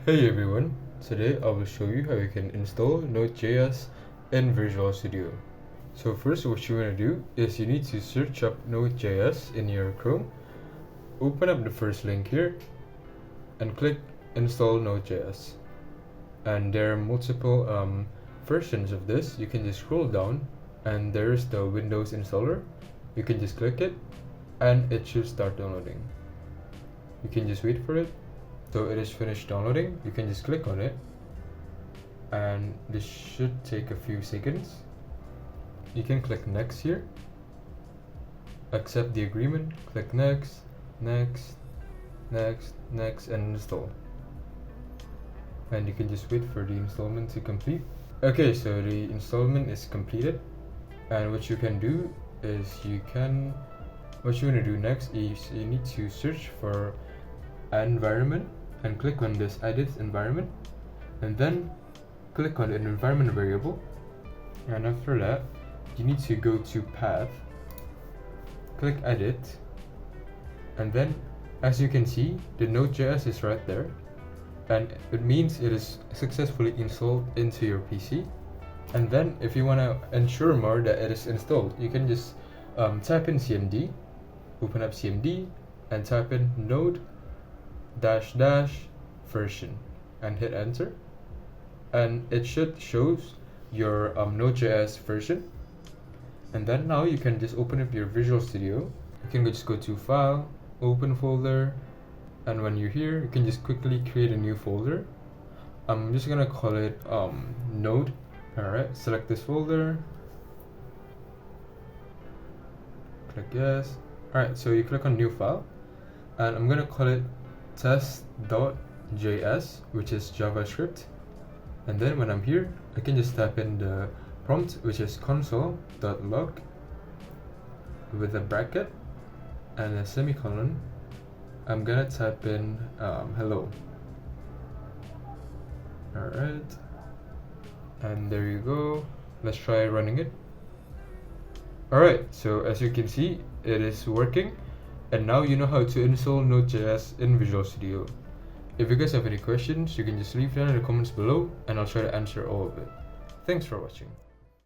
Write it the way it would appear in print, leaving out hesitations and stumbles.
Hey everyone, today I will show you how you can install Node.js in Visual Studio. So first what you want to do is you need to search up Node.js in your Chrome, open up the first link here and click install Node.js. And there are multiple versions of this. You can just scroll down and there's the Windows installer. You can just click it and it should start downloading. You can just wait for it. So it is finished downloading. You can just click on it and this should take a few seconds. You can click next here, accept the agreement, click next, next, next, next, and install. And you can just wait for the installment to complete. Okay, so the installment is completed, and what you can do is what you want to do next is you need to search for environment and click on this edit environment, and then click on an environment variable, and after that you need to go to path, click edit, and then as you can see the Node.js is right there, and it means it is successfully installed into your PC. And then if you want to ensure more that it is installed, you can just type in cmd, open up cmd and type in node --version and hit enter, and it should shows your Node.js version. And then now you can just open up your Visual Studio. You can just go to file, open folder, and when you're here you can just quickly create a new folder. I'm just gonna call it node. Alright, select this folder, click yes. Alright, so you click on new file and I'm gonna call it test.js, which is JavaScript. And then when I'm here I can just type in the prompt, which is console.log with a bracket and a semicolon. I'm gonna type in hello. Alright, and there you go. Let's try running it. Alright, so as you can see it is working, and now you know how to install Node.js in Visual Studio. If you guys have any questions, you can just leave them in the comments below and I'll try to answer all of it. Thanks for watching.